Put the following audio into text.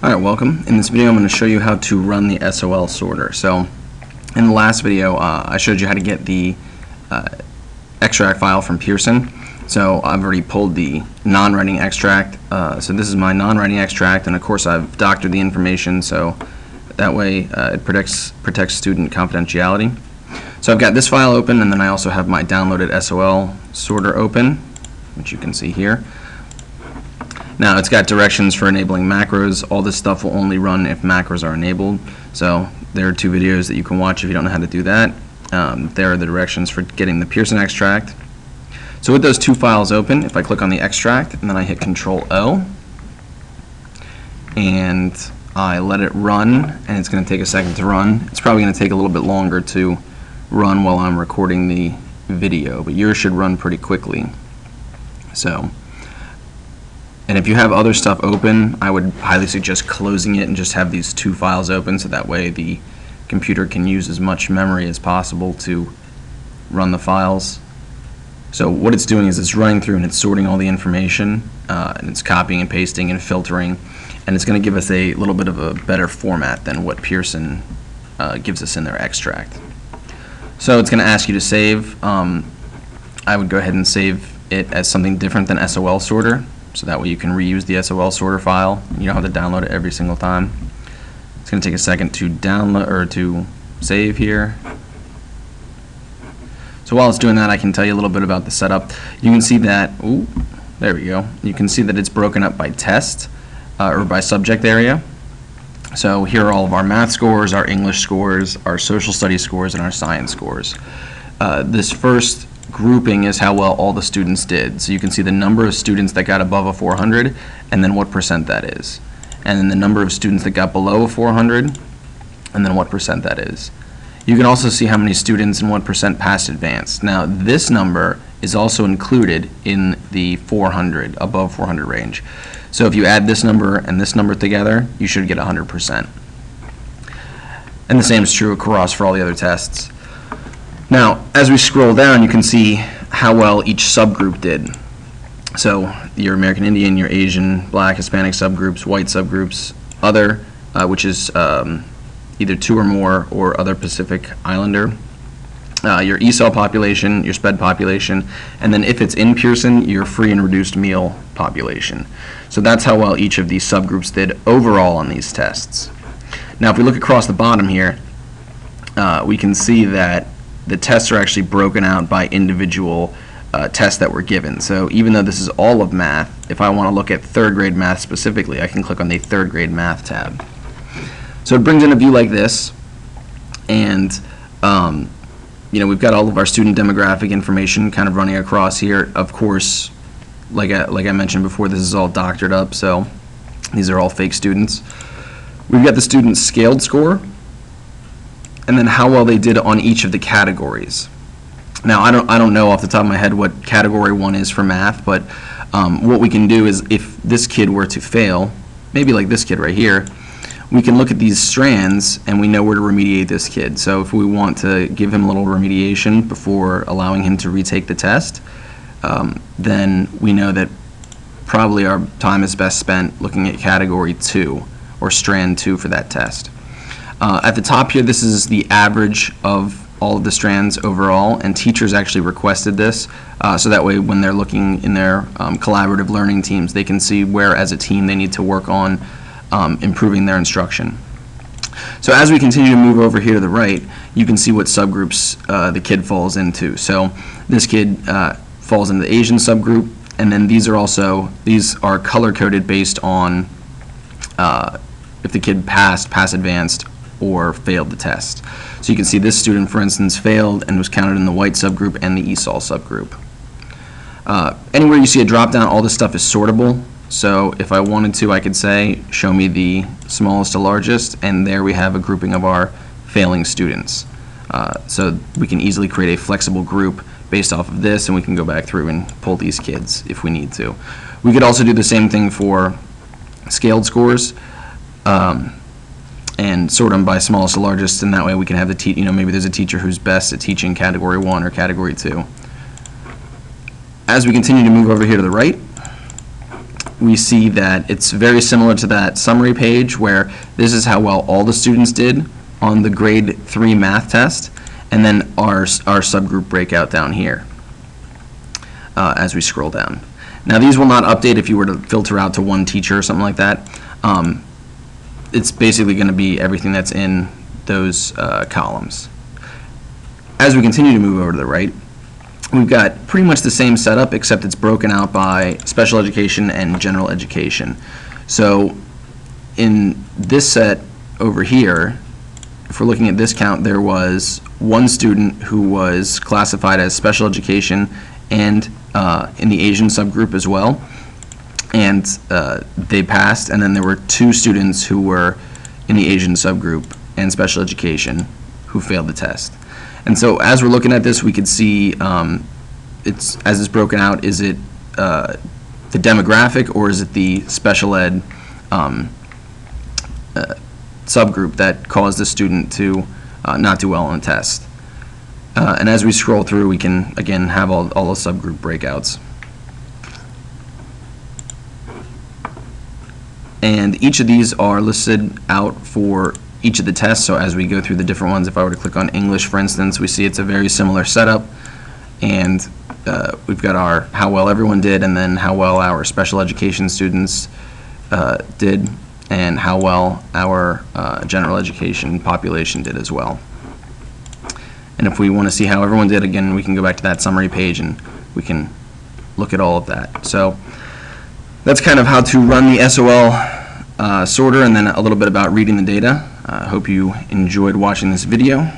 Alright, welcome. In this video I'm going to show you how to run the SOL sorter. So in the last video I showed you how to get the extract file from Pearson. So I've already pulled the non-writing extract. So this is my non-writing extract, and of course I've doctored the information so that way it protects student confidentiality. So I've got this file open, and then I also have my downloaded SOL sorter open, which you can see here. Now it's got directions for enabling macros. All this stuff will only run if macros are enabled. So there are two videos that you can watch if you don't know how to do that. There are the directions for getting the Pearson extract. So with those two files open, if I click on the extract and then I hit Control-O and I let it run, and it's going to take a second to run. It's probably going to take a little bit longer to run while I'm recording the video, but yours should run pretty quickly. And if you have other stuff open, I would highly suggest closing it and just have these two files open, so that way the computer can use as much memory as possible to run the files. So what it's doing is it's running through and it's sorting all the information, and it's copying and pasting and filtering, and it's going to give us a little bit of a better format than what Pearson gives us in their extract. So it's going to ask you to save. I would go ahead and save it as something different than SOLsorter. So that way you can reuse the SOLsorter file. You don't have to download it every single time. It's going to take a second to download or to save here. So while it's doing that, I can tell you a little bit about the setup. You can see that, there we go. You can see that it's broken up by test or by subject area. So here are all of our math scores, our English scores, our social studies scores, and our science scores. This first grouping is how well all the students did. So you can see the number of students that got above a 400 and then what percent that is. And then the number of students that got below a 400 and then what percent that is. You can also see how many students and what percent passed advanced. Now this number is also included in the 400, above 400 range. So if you add this number and this number together, you should get 100%. And the same is true across for all the other tests. Now, as we scroll down, you can see how well each subgroup did. So your American Indian, your Asian, Black, Hispanic subgroups, white subgroups, other, which is either two or more, or other Pacific Islander, your ESOL population, your SPED population, and then if it's in Pearson, your free and reduced meal population. So that's how well each of these subgroups did overall on these tests. Now, if we look across the bottom here, we can see that the tests are actually broken out by individual tests that were given. So even though this is all of math, if I want to look at third grade math specifically, I can click on the third grade math tab. So it brings in a view like this, and we've got all of our student demographic information kind of running across here. Of course, like I mentioned before, this is all doctored up, so these are all fake students. We've got the student scaled score, and then how well they did on each of the categories. Now I don't know off the top of my head what category 1 is for math, but what we can do is if this kid were to fail, maybe like this kid right here, we can look at these strands and we know where to remediate this kid. So if we want to give him a little remediation before allowing him to retake the test, then we know that probably our time is best spent looking at category 2 or strand 2 for that test. At the top here, this is the average of all of the strands overall, and teachers actually requested this so that way when they're looking in their collaborative learning teams, they can see where as a team they need to work on improving their instruction. So as we continue to move over here to the right, you can see what subgroups the kid falls into. So this kid falls into the Asian subgroup, and then these are color-coded based on if the kid passed, pass advanced, or failed the test. So you can see this student, for instance, failed and was counted in the white subgroup and the ESOL subgroup. Anywhere you see a drop down, all this stuff is sortable. So if I wanted to, I could say, show me the smallest to largest, and there we have a grouping of our failing students. So we can easily create a flexible group based off of this, and we can go back through and pull these kids if we need to. We could also do the same thing for scaled scores. And sort them by smallest to largest, and that way we can have the maybe there's a teacher who's best at teaching category 1 or category 2. As we continue to move over here to the right, we see that it's very similar to that summary page where this is how well all the students did on the grade 3 math test, and then our subgroup breakout down here as we scroll down. Now these will not update if you were to filter out to one teacher or something like that. It's basically going to be everything that's in those columns. As we continue to move over to the right, we've got pretty much the same setup, except it's broken out by special education and general education. So in this set over here, if we're looking at this count, there was one student who was classified as special education and in the Asian subgroup as well, and they passed. And then there were 2 students who were in the Asian subgroup and special education who failed the test. And so as we're looking at this, we could see as it's broken out, is it the demographic or is it the special ed subgroup that caused the student to not do well on the test. And as we scroll through, we can again have all the subgroup breakouts. And each of these are listed out for each of the tests. So as we go through the different ones, if I were to click on English, for instance, we see it's a very similar setup. And we've got our how well everyone did, and then how well our special education students did, and how well our general education population did as well. And if we want to see how everyone did, again, we can go back to that summary page and we can look at all of that. So that's kind of how to run the SOL sorter, and then a little bit about reading the data. I hope you enjoyed watching this video.